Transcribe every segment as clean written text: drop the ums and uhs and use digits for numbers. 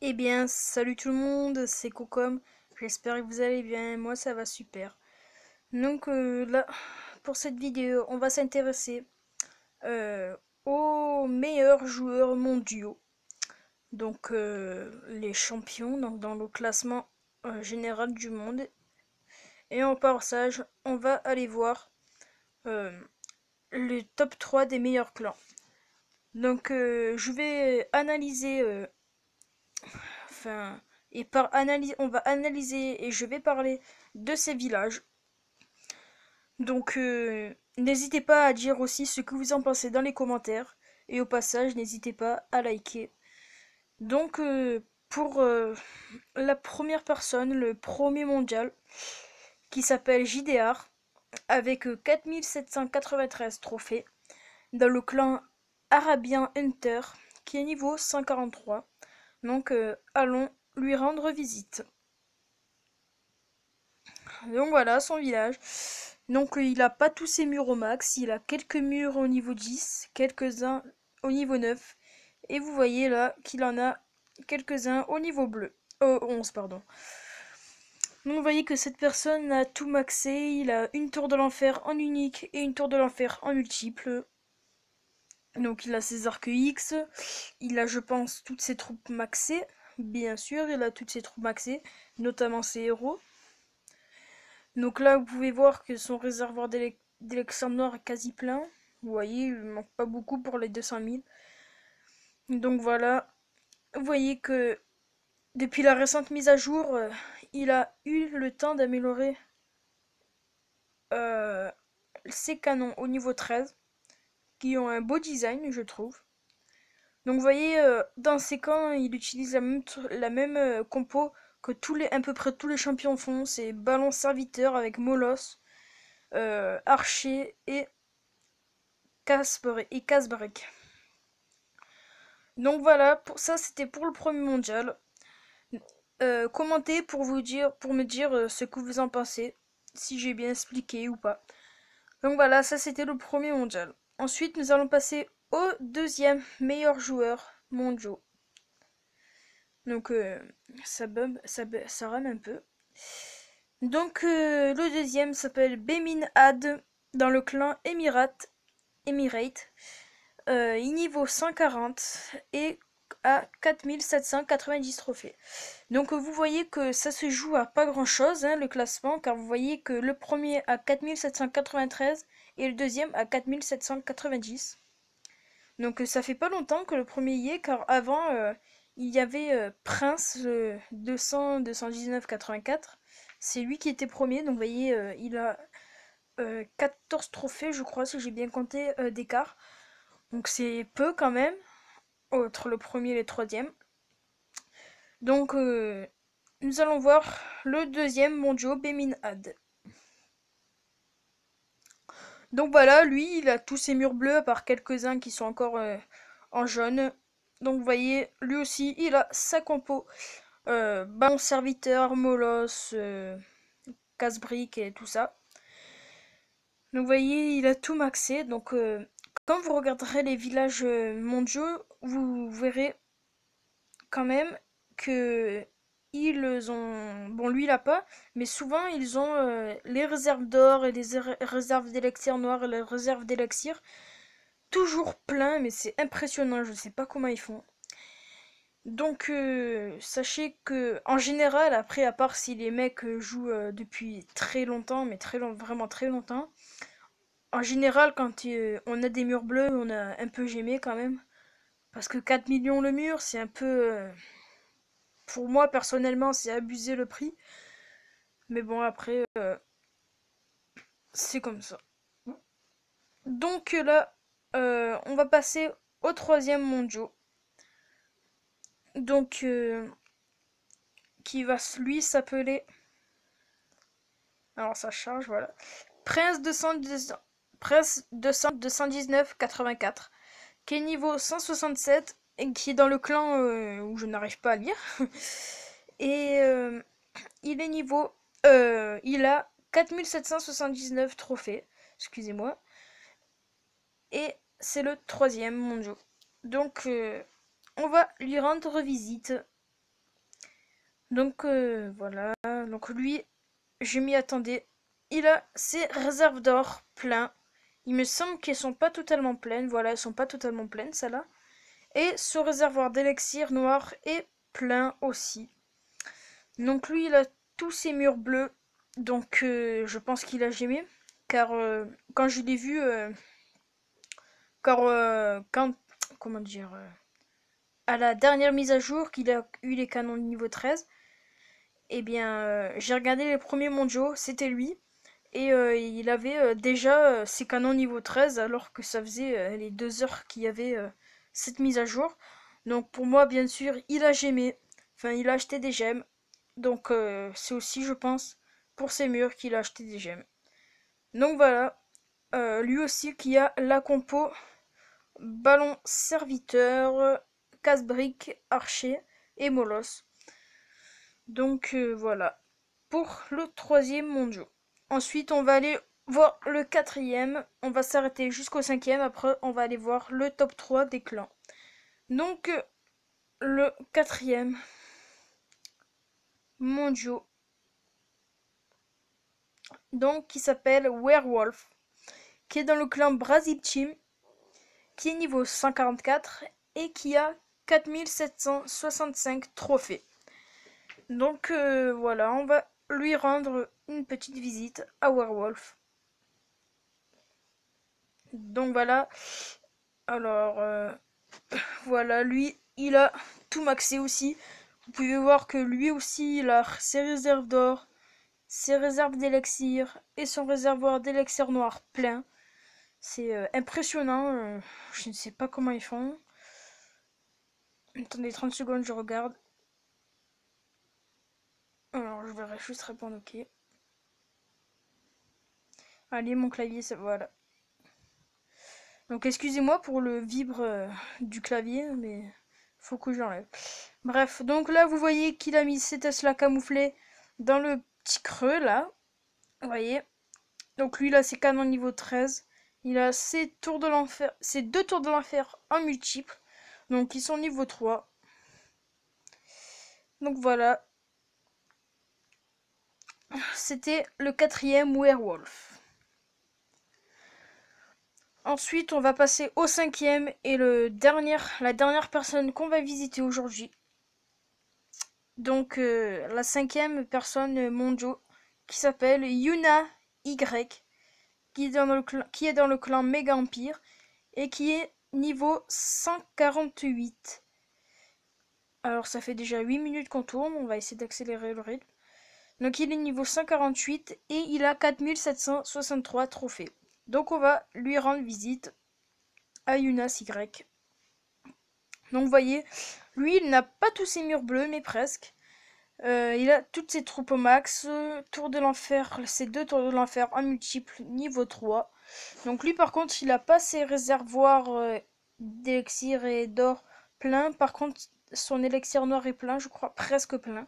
Eh bien, salut tout le monde, c'est Cocom. J'espère que vous allez bien. Moi, ça va super. Donc là, pour cette vidéo, on va s'intéresser euh, aux meilleurs joueurs mondiaux. Donc les champions donc, dans le classement général du monde. Et en passage, on va aller voir euh, le top 3 des meilleurs clans. Donc je vais analyser enfin, et par analyse, on va analyser et je vais parler de ces villages. Donc, n'hésitez pas à dire aussi ce que vous en pensez dans les commentaires. Et au passage, n'hésitez pas à liker. Donc, pour la première personne, le premier mondial, qui s'appelle JDR, avec 4793 trophées, dans le clan Arabian Hunter, qui est niveau 143. Donc, allons lui rendre visite. Donc voilà son village. Donc il a pas tous ses murs au max, il a quelques murs au niveau 10, quelques-uns au niveau 9. Et vous voyez là qu'il en a quelques-uns au niveau bleu. 11 pardon. Donc vous voyez que cette personne a tout maxé, il a une tour de l'enfer en unique et une tour de l'enfer en multiple. Donc il a ses arcs X, il a je pense toutes ses troupes maxées, bien sûr, il a toutes ses troupes maxées, notamment ses héros. Donc là, vous pouvez voir que son réservoir d'élection noire est quasi plein. Vous voyez, il ne manque pas beaucoup pour les 200 000. Donc voilà, vous voyez que depuis la récente mise à jour, il a eu le temps d'améliorer euh, ses canons au niveau 13, qui ont un beau design, je trouve. Donc vous voyez, dans ses camps, il utilise la même compo que à peu près tous les champions font. C'est ballon serviteur avec Molos, archer et casse-brique. Donc voilà, pour ça c'était pour le premier mondial. Commentez pour me dire ce que vous en pensez, si j'ai bien expliqué ou pas. Donc voilà, ça c'était le premier mondial. Ensuite, nous allons passer au deuxième meilleur joueur mondial. Donc ça rame un peu. Donc le deuxième s'appelle Bemin Had dans le clan Emirate. Il niveau 140 et à 4790 trophées. Donc vous voyez que ça se joue à pas grand chose, hein, le classement, car vous voyez que le premier a 4793 et le deuxième a 4790. Donc ça fait pas longtemps que le premier y est, car avant il y avait Prince 219 84. C'est lui qui était premier, donc vous voyez il a 14 trophées je crois si j'ai bien compté d'écart. Donc c'est peu quand même entre le premier et le troisième. Donc nous allons voir le deuxième mondial Bemin Had. Donc voilà, lui il a tous ses murs bleus à part quelques-uns qui sont encore en jaune. Donc vous voyez, lui aussi il a sa compo ballon serviteur, molos, casse-brique et tout ça. Donc vous voyez, il a tout maxé. Donc quand vous regarderez les villages mondiaux, vous verrez quand même que ils ont, bon lui il a pas, mais souvent ils ont les réserves d'or et les réserves d'élixir noir et les réserves d'élixir toujours plein, mais c'est impressionnant, je sais pas comment ils font. Donc sachez que en général, après à part si les mecs jouent depuis très longtemps, mais vraiment très longtemps, en général quand on a des murs bleus, on a un peu gémé quand même. Parce que 4 millions le mur, c'est un peu pour moi, personnellement, c'est abusé le prix. Mais bon, après, c'est comme ça. Donc là, on va passer au troisième mondial. Donc, qui va lui s'appeler. Alors ça charge, voilà. Prince 210, Prince 219 84. Qui est niveau 167 et qui est dans le clan où je n'arrive pas à lire. Et il est niveau. Il a 4779 trophées. Excusez-moi. Et c'est le troisième mondial. Donc, on va lui rendre visite. Donc voilà, donc lui, je m'y attendais. Il a ses réserves d'or plein. Il me semble qu'elles sont pas totalement pleines. Voilà, elles sont pas totalement pleines, celle-là. Et ce réservoir d'élixir noir est plein aussi. Donc lui, il a tous ses murs bleus. Donc je pense qu'il a gémé. Car quand je l'ai vu, quand, comment dire, à la dernière mise à jour qu'il a eu les canons de niveau 13, eh bien j'ai regardé les premiers mondiaux, c'était lui. Et il avait déjà ses canons niveau 13 alors que ça faisait les 2 heures qu'il y avait cette mise à jour. Donc pour moi, bien sûr, il a gémé. Enfin, il a acheté des gemmes. Donc c'est aussi, je pense, pour ses murs qu'il a acheté des gemmes. Donc voilà, lui aussi qui a la compo ballon serviteur, casse-brique, archer et molosse. Donc voilà, pour le troisième mondial. Ensuite, on va aller voir le quatrième. On va s'arrêter jusqu'au cinquième. Après, on va aller voir le top 3 des clans. Donc, le quatrième mondial. Donc, qui s'appelle Werewolf. Qui est dans le clan Brazil Team. Qui est niveau 144. Et qui a 4765 trophées. Donc, voilà. On va lui rendre une petite visite à Werewolf. Donc voilà. Alors, voilà, lui, il a tout maxé aussi. Vous pouvez voir que lui aussi, il a ses réserves d'or, ses réserves d'élixir et son réservoir d'élixir noir plein. C'est impressionnant. Je ne sais pas comment ils font. Attendez 30 secondes, je regarde. Alors, je vais juste répondre OK. Allez, mon clavier, ça voilà. Donc, excusez-moi pour le vibre du clavier, mais faut que j'enlève. Bref, donc là, vous voyez qu'il a mis ses Tesla camouflés dans le petit creux, là. Vous voyez. Donc lui, il a ses canons niveau 13. Il a ses tours de l'enfer, ses 2 tours de l'enfer en multiple. Donc ils sont niveau 3. Donc voilà. C'était le quatrième Werewolf. Ensuite, on va passer au cinquième et la dernière personne qu'on va visiter aujourd'hui. Donc la cinquième personne mondiale qui s'appelle Yuna Y, qui est dans le clan Méga Empire et qui est niveau 148. Alors ça fait déjà 8 minutes qu'on tourne, on va essayer d'accélérer le rythme. Donc il est niveau 148 et il a 4763 trophées. Donc on va lui rendre visite à Yunas Y. Donc vous voyez, lui il n'a pas tous ses murs bleus mais presque. Il a toutes ses troupes au max, tour de l'enfer, ses 2 tours de l'enfer en multiple niveau 3. Donc lui par contre il a pas ses réservoirs d'élixir et d'or plein. Par contre son élixir noir est plein, je crois presque plein.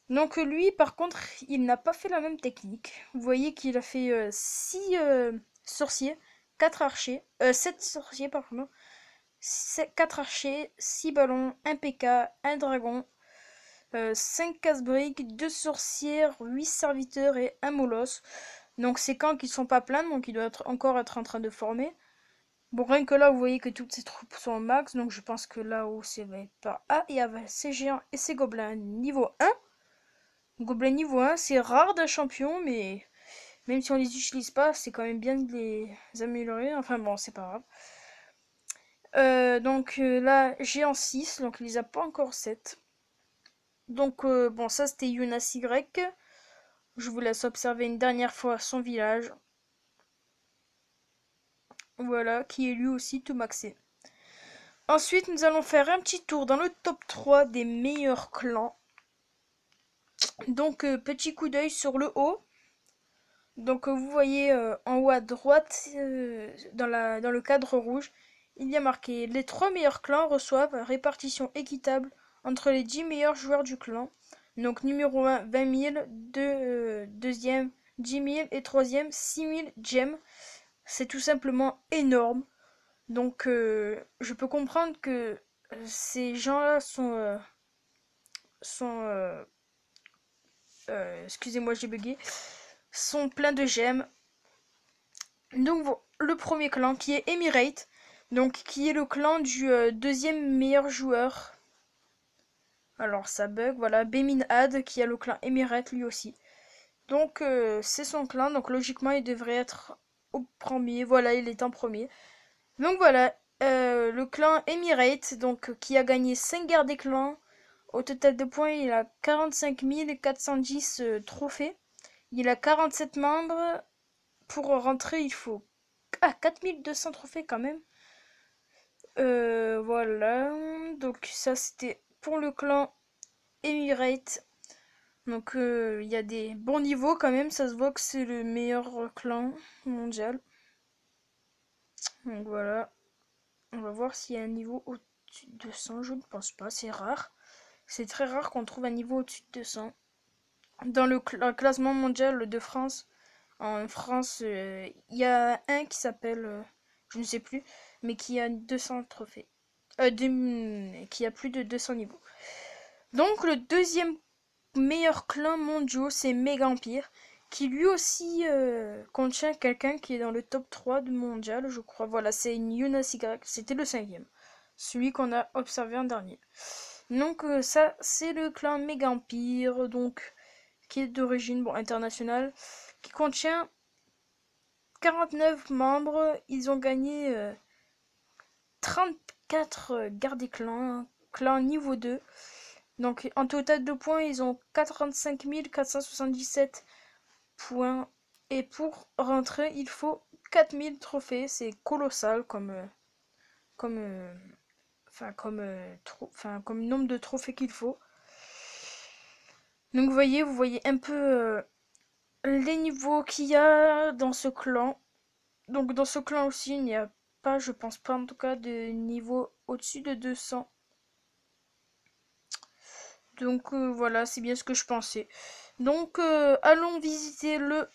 Donc lui par contre il n'a pas fait la même technique. Vous voyez qu'il a fait 6 sorciers, 4 archers, 7 sorciers pardon, 4 archers, 6 ballons, 1 PK, 1 dragon, 5 casse-briques, 2 sorcières, 8 serviteurs et 1 molosse. Donc ces camps qui sont pas pleins, donc il doit encore être en train de former. Bon, rien que là, vous voyez que toutes ces troupes sont au max, donc je pense que là-haut, c'est va être par A. Il y a ces géants et ces gobelins niveau 1. Gobelins niveau 1, c'est rare d'un champion, mais même si on les utilise pas, c'est quand même bien de les améliorer. Enfin bon, c'est pas grave. Donc là, géant 6, donc il les a pas encore 7. Donc bon, ça c'était Yunas Y. Je vous laisse observer une dernière fois son village. Voilà, qui est lui aussi tout maxé. Ensuite, nous allons faire un petit tour dans le top 3 des meilleurs clans. Donc, petit coup d'œil sur le haut. Donc, vous voyez en haut à droite, dans le cadre rouge, il y a marqué: les 3 meilleurs clans reçoivent répartition équitable entre les 10 meilleurs joueurs du clan. Donc, numéro 1, 20 000, deuxième, 10 000 et troisième, 6 000 gemmes. C'est tout simplement énorme. Donc, je peux comprendre que ces gens-là sont excusez-moi, j'ai bugué, sont pleins de gemmes. Donc le premier clan qui est Emirate, donc qui est le clan du deuxième meilleur joueur. Alors ça bug, voilà, Bemin Had qui a le clan Emirate lui aussi. Donc c'est son clan, donc logiquement il devrait être au premier, voilà, il est en premier. Donc voilà, le clan Emirate, donc qui a gagné 5 guerres des clans. Au total de points, il a 45 410 trophées. Il a 47 membres. Pour rentrer, il faut 4200 trophées quand même. Voilà. Donc ça, c'était pour le clan Emirate. Donc il y a des bons niveaux quand même. Ça se voit que c'est le meilleur clan mondial. Donc voilà. On va voir s'il y a un niveau au-dessus de 200. Je ne pense pas. C'est rare. C'est très rare qu'on trouve un niveau au-dessus de 200. Dans le classement mondial de France, en France, il y a un qui s'appelle, je ne sais plus, mais qui a 200 trophées. Qui a plus de 200 niveaux. Donc le deuxième meilleur clan mondial, c'est Mega Empire, qui lui aussi contient quelqu'un qui est dans le top 3 du mondial, je crois. Voilà, c'est une Younes Y, c'était le 5e. Celui qu'on a observé en dernier. Donc ça, c'est le clan Mega Empire, donc qui est d'origine internationale, qui contient 49 membres. Ils ont gagné 34 guerres des clans, clan niveau 2. Donc en total de points, ils ont 45 477 points. Et pour rentrer, il faut 4000 trophées. C'est colossal comme nombre de trophées qu'il faut. Donc vous voyez un peu les niveaux qu'il y a dans ce clan. Donc dans ce clan aussi, il n'y a pas, je pense pas en tout cas, de niveau au-dessus de 200. Donc voilà, c'est bien ce que je pensais. Donc allons visiter le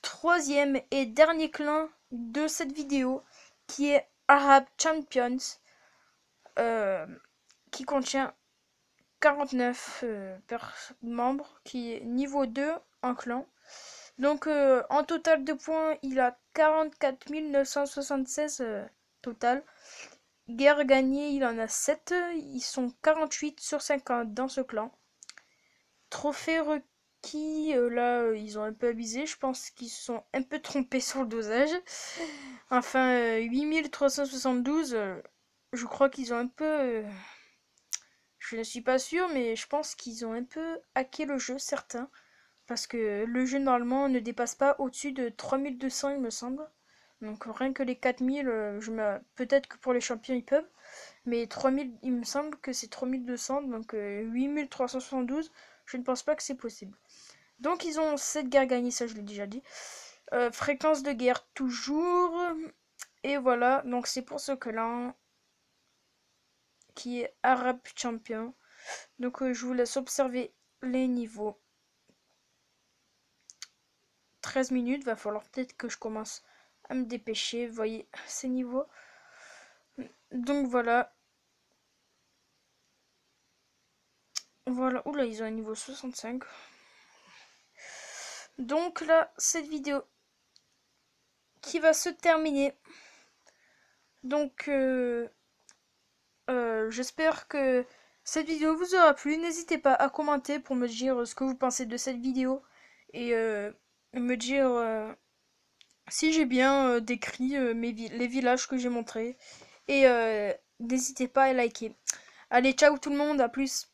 troisième et dernier clan de cette vidéo, qui est Arab Champions, qui contient 49 membres, qui est niveau 2 en clan. Donc en total de points, il a 44 976 total. Guerre gagnée, il en a 7. Ils sont 48 sur 50 dans ce clan. Trophée requis, là, ils ont un peu abusé. Je pense qu'ils se sont un peu trompés sur le dosage. Enfin, 8372, je crois qu'ils ont un peu... je ne suis pas sûre, mais je pense qu'ils ont un peu hacké le jeu, certains. Parce que le jeu, normalement, ne dépasse pas au-dessus de 3200, il me semble. Donc rien que les 4000, peut-être que pour les champions, ils peuvent. Mais 3000, il me semble que c'est 3200, donc 8372, je ne pense pas que c'est possible. Donc ils ont 7 guerres gagnées, ça je l'ai déjà dit. Fréquence de guerre toujours. Et voilà, donc c'est pour ce clan qui est Arab Champion. Donc je vous laisse observer les niveaux. 13 minutes, va falloir peut-être que je commence à me dépêcher. Vous voyez ces niveaux. Donc voilà. Voilà, oula, ils ont un niveau 65. Donc là, cette vidéo qui va se terminer. Donc j'espère que cette vidéo vous aura plu. N'hésitez pas à commenter pour me dire ce que vous pensez de cette vidéo. Et me dire si j'ai bien décrit les villages que j'ai montrés. Et n'hésitez pas à liker. Allez, ciao tout le monde, à plus.